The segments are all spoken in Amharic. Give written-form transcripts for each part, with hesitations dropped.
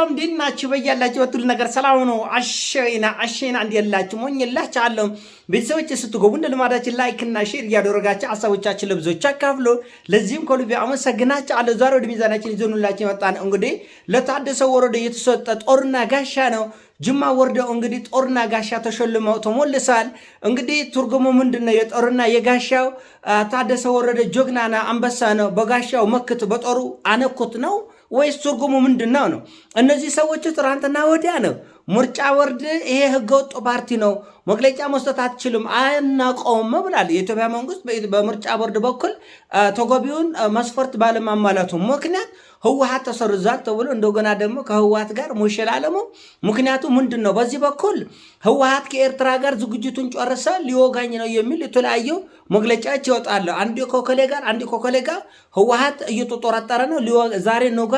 ሰላም እንዴት ናችሁ? በያላችሁ በትል ነገር ሰላም ነው። አሸይና እንዲያላችሁ ሞኝላችኋለሁ። ቤተሰቦች ስትገቡ እንደ ልማዳችን ላይክ እና ሼር እያደረጋችሁ ሀሳቦቻችን ለብዙዎች አካፍሉ። ለዚህም ከልቤ አመሰግናችኋለሁ። ዛሬ ወደ ሚዛናችን ይዘኑላችሁ መጣን። እንግዲህ ለታደሰ ወረደ የተሰጠ ጦርና ጋሻ ነው። ጅማ ወርደው እንግዲህ ጦርና ጋሻ ተሸልመው ተሞልሰዋል። እንግዲህ ትርጉሙ ምንድነው? የጦርና የጋሻው ታደሰ ወረደ ጀግናና አንበሳ ነው። በጋሻው መክት በጦሩ አነኩት ነው ወይስ ትርጉሙ ምንድነው ነው? እነዚህ ሰዎች ትናንትና ወዲያ ነው ምርጫ ቦርድ ይሄ ህገወጥ ፓርቲ ነው መግለጫ መስጠት አትችልም አናውቀውም ብሏል። የኢትዮጵያ መንግስት በምርጫ ቦርድ በኩል ተገቢውን መስፈርት ባለማሟላቱ ምክንያት ህወሓት ተሰርዟል ተብሎ እንደገና ደግሞ ከህወሓት ጋር መሸላለሙ ምክንያቱ ምንድን ነው? በዚህ በኩል ህወሓት ከኤርትራ ጋር ዝግጅቱን ጨርሰ ሊወጋኝ ነው የሚል የተለያዩ መግለጫዎች ይወጣሉ። አንዱ ኮከሌ ጋር አንዱ ኮከሌ ጋር ህወሓት እየተጠራጠረ ነው፣ ዛሬ ነገ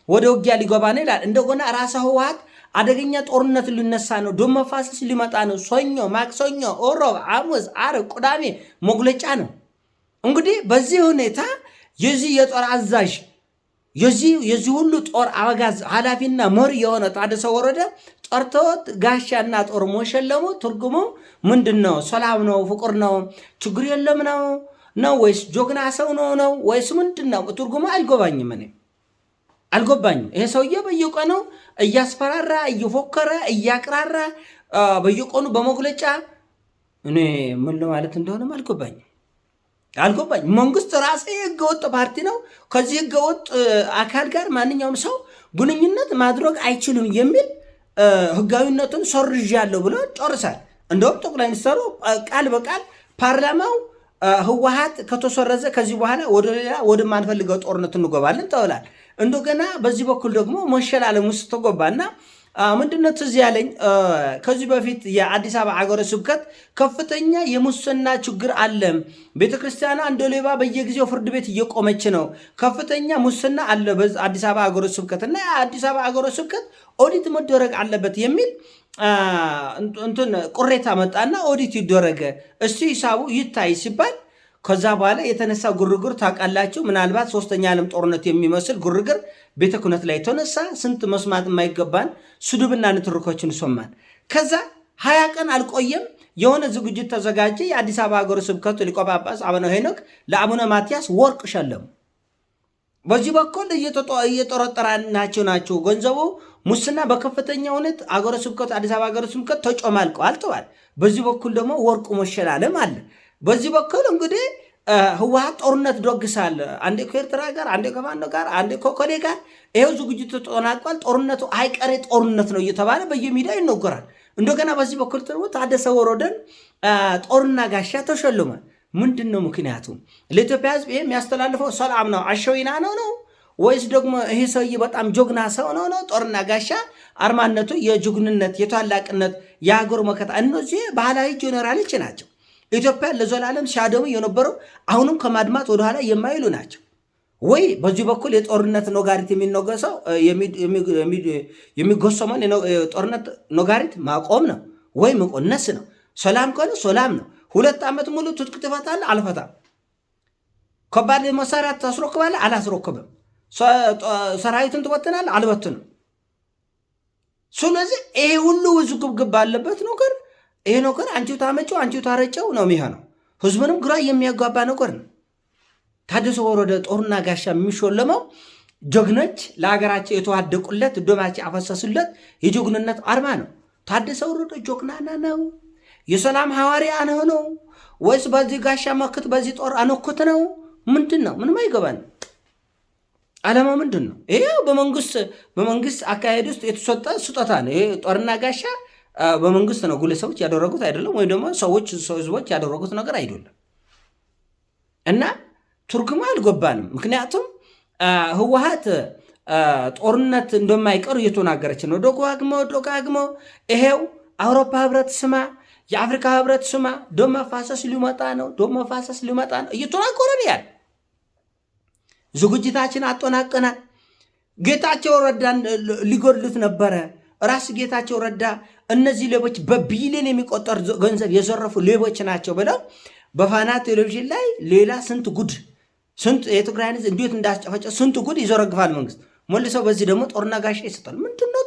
ወደ ውጊያ ሊገባ ነው ይላል። እንደገና ራስ ህወሓት አደገኛ ጦርነት ሊነሳ ነው፣ ደም መፋሰስ ሊመጣ ነው፣ ሰኞ፣ ማክሰኞ፣ ሮብ፣ ሐሙስ፣ ዓርብ፣ ቅዳሜ መግለጫ ነው። እንግዲህ በዚህ ሁኔታ የዚህ የጦር አዛዥ የዚህ ሁሉ ጦር አበጋዝ ኃላፊና መሪ የሆነ ታደሰ ወረደ ጠርተውት ጋሻና ጦር መሸለሙ ትርጉሙ ምንድን ነው? ሰላም ነው? ፍቅር ነው? ችግር የለም ነው ወይስ ጆግና ሰው ነው ወይስ ምንድን ነው ትርጉሙ? አልገባኝም። እኔ አልገባኝም። ይሄ ሰውዬ በየቀኑ እያስፈራራ እየፎከረ እያቅራራ በየቀኑ በመግለጫ እኔ ምን ማለት እንደሆነም አልገባኝም። መንግስት ራሴ ህገወጥ ፓርቲ ነው፣ ከዚህ ህገወጥ አካል ጋር ማንኛውም ሰው ግንኙነት ማድረግ አይችልም የሚል ህጋዊነቱን ሰርዣለሁ ብሎ ጨርሳል። እንደውም ጠቅላይ ሚኒስትሩ ቃል በቃል ፓርላማው ህወሓት ከተሰረዘ ከዚህ በኋላ ወደ ሌላ ወደማንፈልገው ጦርነት እንገባለን ተብሏል። እንደገና በዚህ በኩል ደግሞ መሸላለም ውስጥ ተገባና ምንድነው ትዝ ያለኝ ከዚህ በፊት የአዲስ አበባ ሀገረ ስብከት ከፍተኛ የሙስና ችግር አለ፣ ቤተክርስቲያኗ እንደ ሌባ በየጊዜው ፍርድ ቤት እየቆመች ነው፣ ከፍተኛ ሙስና አለ በአዲስ አበባ ሀገረ ስብከት እና የአዲስ አበባ ሀገረ ስብከት ኦዲት መደረግ አለበት የሚል እንትን ቁሬታ መጣና ኦዲት ይደረገ እስቲ ሂሳቡ ይታይ ሲባል ከዛ በኋላ የተነሳ ግርግር ታውቃላችሁ። ምናልባት ሶስተኛ ዓለም ጦርነት የሚመስል ግርግር ቤተ ክህነት ላይ ተነሳ። ስንት መስማት የማይገባን ስድብና ንትርኮችን ሰማን። ከዛ 20 ቀን አልቆየም የሆነ ዝግጅት ተዘጋጀ። የአዲስ አበባ ሀገረ ስብከቱ ሊቀ ጳጳስ አቡነ ሄኖክ ለአቡነ ማትያስ ወርቅ ሸለሙ። በዚህ በኩል እየጠረጠራናቸው ገንዘቡ ሙስና በከፍተኛ ሁኔታ አገረ ስብከቱ አዲስ አበባ ሀገረ ስብከት ተጮማልቀዋል ተባለ። በዚህ በኩል ደግሞ ወርቁ መሸላለም አለ። በዚህ በኩል እንግዲህ ህወሓት ጦርነት ደግሳል። አንዴ ከኤርትራ ጋር፣ አንዴ ከማን ጋር፣ አንዴ ከኮሌ ጋር። ይሄው ዝግጅቱ ተጠናቋል። ጦርነቱ አይቀሬ ጦርነት ነው እየተባለ በየሚዲያ ይነገራል። እንደገና በዚህ በኩል ደግሞ ታደሰ ወረደን ጦርና ጋሻ ተሸልመ። ምንድን ነው ምክንያቱ? ለኢትዮጵያ ህዝብ ይሄ የሚያስተላልፈው ሰላም ነው አሸዊና ነው ወይስ ደግሞ ይሄ ሰውዬ በጣም ጆግና ሰው ነው? ጦርና ጋሻ አርማነቱ የጀግንነት የታላቅነት የሀገር መከታ እነዚህ ባህላዊ ጄኔራሎች ናቸው። ኢትዮጵያ ለዘላለም ሲያደሙ የነበረው አሁንም ከማድማት ወደኋላ የማይሉ ናቸው። ወይ በዚህ በኩል የጦርነት ኖጋሪት የሚነገሰው የሚጎሰመን የጦርነት ኖጋሪት ማቆም ነው ወይ መቆነስ ነው። ሰላም ከሆነ ሰላም ነው። 2 ዓመት ሙሉ ትጥቅ ትፈታለህ? አልፈታም። ከባድ መሳሪያ ታስረክባለህ? አላስረክብም። ሰራዊትን ትበትናለህ? አልበትንም። ስለዚህ ይሄ ሁሉ ውዝግብግብ ባለበት ነገር ይሄ ነገር አንቺው ታመጪው አንቺው ታረጨው ነው የሚሆነው። ህዝቡንም ግራ የሚያጋባ ነገር ነው። ታደሰ ወረደ ጦርና ጋሻ የሚሾለመው ጀግኖች ለሀገራቸው የተዋደቁለት ደማቸው ያፈሰሱለት የጀግንነት አርማ ነው። ታደሰ ወረደ ጀግናና ነው? የሰላም ሐዋርያ ነው ወይስ በዚህ ጋሻ መክት በዚህ ጦር አነኩት ነው? ምንድን ነው? ምንም አይገባን። ዓላማ ምንድን ነው? ይሄ በመንግስት አካሄድ ውስጥ የተሰጠ ስጦታ ነው። ይሄ ጦርና ጋሻ በመንግስት ነው፣ ግለሰቦች ያደረጉት አይደለም፣ ወይ ደግሞ ህዝቦች ያደረጉት ነገር አይደለም። እና ትርጉሙ አልገባንም። ምክንያቱም ህወሓት ጦርነት እንደማይቀር እየተናገረች ነው። ደጋግሞ ይሄው አውሮፓ ህብረት ስማ፣ የአፍሪካ ህብረት ስማ፣ ደም መፋሰስ ሊመጣ ነው እየተናገረን ያለ ዝግጅታችን አጠናቀናል። ጌታቸው ረዳን ሊጎድሉት ነበረ። ራስ ጌታቸው ረዳ እነዚህ ሌቦች በቢሊዮን የሚቆጠር ገንዘብ የዘረፉ ሌቦች ናቸው ብለው በፋና ቴሌቪዥን ላይ ሌላ ስንት ጉድ ስንት የትግራይን እንዴት እንዳስጨፈጨ ስንት ጉድ ይዘረግፋል መንግስት። መልሰው በዚህ ደግሞ ጦርና ጋሻ ይሰጣል። ምንድነው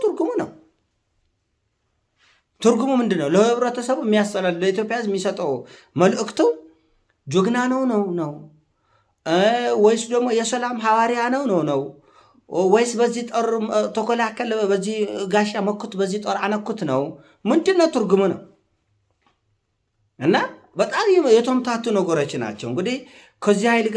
ትርጉሙ ምንድነው? ለህብረተሰቡ የሚያስተላልፍ ለኢትዮጵያ ህዝብ የሚሰጠው መልእክቱ ጀግና ነው ወይስ ደግሞ የሰላም ሐዋርያ ነው ወይስ በዚህ ጦር ተከላከለ፣ በዚህ ጋሻ መኩት፣ በዚህ ጦር አነኩት ነው? ምንድነው ትርጉሙ ነው? እና በጣም የተምታቱ ነገሮች ናቸው። እንግዲህ ከዚህ ኃይል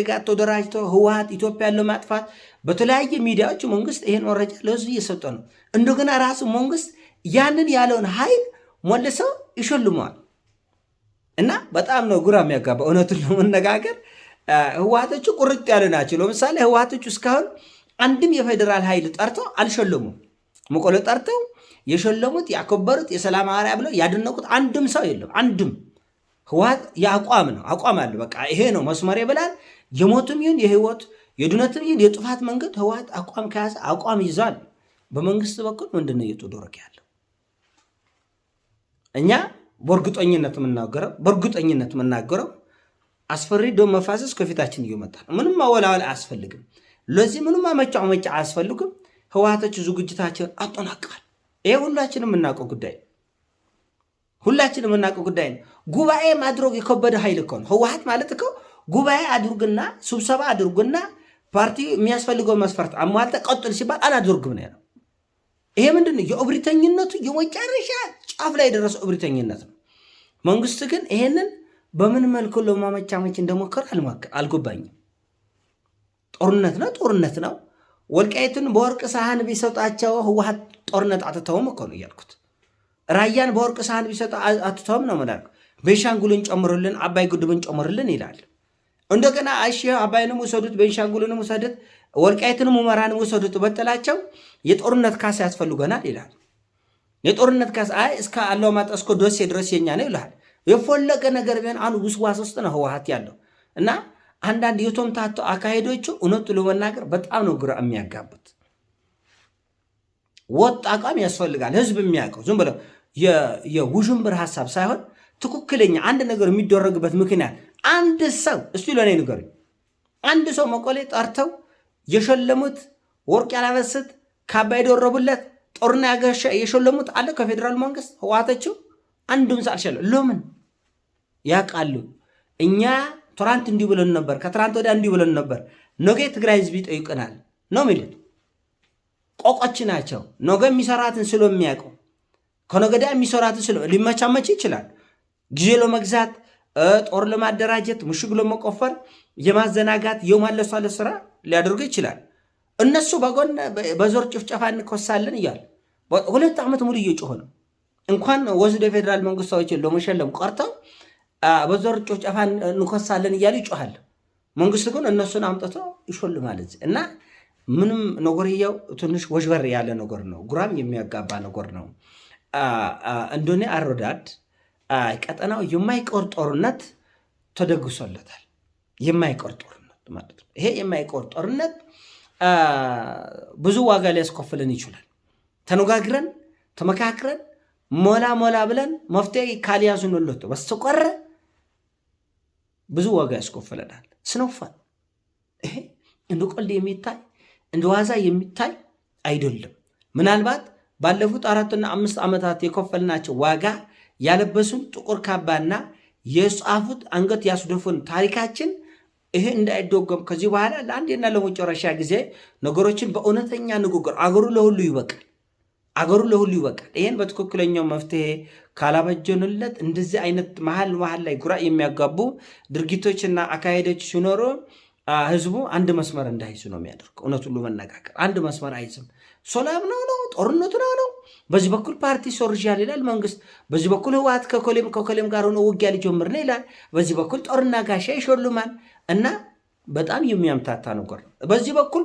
ጋር ተደራጅተው ህወሓት ኢትዮጵያን ለማጥፋት በተለያየ ሚዲያዎች መንግስት ይሄን መረጃ ለህዝብ እየሰጠ ነው። እንደገና ራሱ መንግስት ያንን ያለውን ኃይል መልሰው ይሸልመዋል። እና በጣም ነው ግራ የሚያጋባ። እውነቱን ለመነጋገር ህወሓቶቹ ቁርጥ ያሉ ናቸው። ለምሳሌ ህወሓቶቹ እስካሁን አንድም የፌዴራል ኃይል ጠርተው አልሸለሙም። መቀሌ ጠርተው የሸለሙት ያከበሩት የሰላም ሐዋርያ ብለው ያደነቁት አንድም ሰው የለም። አንድም ህወሓት አቋም አለ። በቃ ይሄ ነው መስመሬ ብላል። የሞትም ይሁን የህይወት የድነትም ይሁን የጥፋት መንገድ ህወሓት አቋም ከያዘ አቋም ይዟል። በመንግስት በኩል ምንድነው እየተደረገ ያለው? እኛ በእርግጠኝነት የምናገረው አስፈሪ ደም መፋሰስ ከፊታችን እየመጣ ነው። ምንም ማወላወል አያስፈልግም። ለዚህ ምንም አመጫው አያስፈልግም። ህወሓቶች ዝግጅታቸውን አጠናቀዋል። ይሄ ሁላችንም የምናውቀው ጉዳይ ነው። ጉባኤ ማድረግ የከበደ ኃይል እኮ ነው ህወሓት ማለት እኮ። ጉባኤ አድርግና ስብሰባ አድርግና ፓርቲ የሚያስፈልገው መስፈርት አሟልተ ቀጥል ሲባል አላደርግም ነው ያለው። ይሄ ምንድነው? የእብሪተኝነቱ የመጨረሻ ጫፍ ላይ የደረሰው እብሪተኝነት ነው። መንግስት ግን ይሄንን በምን መልኩ ለማመቻመች እንደሞከረ አልገባኝም። ጦርነት ነው። ወልቃይትን በወርቅ ሳህን ቢሰጣቸው ህወሓት ጦርነት አትተውም እኮ ነው እያልኩት። ራያን በወርቅ ሳህን ቢሰጣ አትተውም ነው ማለት። ቤንሻንጉልን ጨምሩልን፣ አባይ ግድብን ጨምሩልን ይላል። እንደገና እሺ አባይንም ውሰዱት፣ ቤንሻንጉልንም ውሰዱት፣ ወልቃይትንም ሁመራንም ውሰዱት በጥላቸው የጦርነት ካሳ ያስፈልገናል ይላል። የጦርነት ካሳ እስከ አላማጣ እስከ ደሴ ድረስ የኛ ነው ይላል። የፈለገ ነገር ቢሆን አሁን ውስዋስ ውስጥ ነው ህወሓት ያለው እና አንዳንድ የተምታቱ አካሄዶቹ እውነቱ ለመናገር በጣም ነው ግራ የሚያጋቡት። ወጥ አቋም ያስፈልጋል። ህዝብ የሚያውቀው ዝም ብለው የውዥንብር ሐሳብ ሳይሆን ትክክለኛ አንድ ነገር የሚደረግበት ምክንያት አንድ ሰው እስቲ ለኔ ንገሩኝ። አንድ ሰው መቀሌ ጠርተው የሸለሙት ወርቅ ያላበስት ካባ የደረቡለት ጦርና ያገሻ የሸለሙት አለ ከፌደራል መንግስት ህወሓቶቹ አንዱም ሰው አልሸለም። ለምን ያውቃሉ? እኛ ትናንት እንዲህ ብለን ነበር፣ ከትናንት ወዲያ እንዲህ ብለን ነበር፣ ነገ ትግራይ ህዝብ ይጠይቀናል ነው የሚሉት። ቆቆች ናቸው። ነገ የሚሰራትን ስለሚያውቁ ከነገ ወዲያ የሚሰራትን ሊመቻመች ይችላል። ጊዜ ለመግዛት ጦር ለማደራጀት ምሽግ ለመቆፈር የማዘናጋት የማለሷለስ ስራ ሊያደርጉ ይችላል። እነሱ በጎን በዞር ጭፍጨፋ እንኮሳለን እያሉ 2 ዓመት ሙሉ እየጮሁ ነው። እንኳን ወስደ ፌደራል መንግስት ሰዎችን ለመሸለም ቀርተው በዞር ጭፍጨፋ እንኮሳለን እያሉ ይጮሃል። መንግስት ግን እነሱን አምጥቶ ይሾልማል እና ምንም ነገርየው ትንሽ ወዥበር ያለ ነገር ነው። ጉራም የሚያጋባ ነገር ነው። እንደኔ አረዳድ ቀጠናው የማይቆር ጦርነት ተደግሶለታል። የማይቆር ጦርነት ማለት ነው። ይሄ የማይቆር ጦርነት ብዙ ዋጋ ሊያስከፍለን ይችላል። ተነጋግረን ተመካክረን ሞላ ብለን መፍትሄ ካልያዝንለት በስተቀር ብዙ ዋጋ ያስከፍለናል። ስነፋል። ይሄ እንደ ቀልድ የሚታይ እንደ ዋዛ የሚታይ አይደለም። ምናልባት ባለፉት 4 እና 5 ዓመታት የከፈልናቸው ዋጋ ያለበሱን ጥቁር ካባና የጻፉት አንገት ያስደፉን ታሪካችን ይሄ እንዳይደገም ከዚህ በኋላ ለአንዴና ለመጨረሻ ጊዜ ነገሮችን በእውነተኛ ንግግር አገሩ ለሁሉ ይበቃል። ይሄን በትክክለኛው መፍትሄ ካላበጀንለት እንደዚህ አይነት መሃል ላይ ጉራ የሚያጋቡ ድርጊቶችና አካሄዶች ሲኖሩ ህዝቡ አንድ መስመር እንዳይዝ ነው የሚያደርገው። እውነቱን ለመነጋገር አንድ መስመር አይዝም። ሰላም ነው ጦርነቱ ነው። በዚህ በኩል ፓርቲ ሶርጃል ይላል መንግስት፣ በዚህ በኩል ህወሓት ከኮሌም ጋር ሆኖ ውጊያ ሊጀምር ነው ይላል። በዚህ በኩል ጦርና ጋሻ ይሾልማል እና በጣም የሚያምታታ ነገር ነው። በዚህ በኩል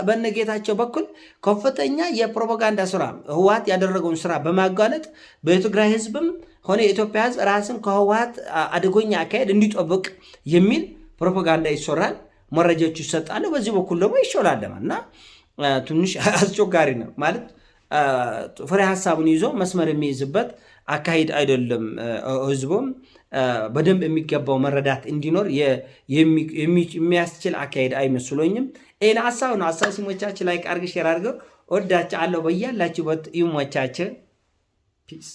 በነጌታቸው በኩል ከፍተኛ የፕሮፓጋንዳ ስራ ህወሓት ያደረገውን ስራ በማጋለጥ በትግራይ ህዝብም ሆነ የኢትዮጵያ ህዝብ ራስን ከህወሓት አደገኛ አካሄድ እንዲጠብቅ የሚል ፕሮፓጋንዳ ይሰራል፣ መረጃዎች ይሰጣሉ። በዚህ በኩል ደግሞ ይሾላል እና ትንሽ አስቸጋሪ ነው ማለት ፍሬ ሐሳቡን ይዞ መስመር የሚይዝበት አካሄድ አይደለም። ህዝቡም በደንብ የሚገባው መረዳት እንዲኖር የሚያስችል አካሄድ አይመስሎኝም። ይሄን ሐሳብ ነው። ሐሳብ ሲሞቻችን ላይ አድርገው ሼር አድርገው ወዳችኋለሁ። በያላችሁበት ይመቻችሁ። ፒስ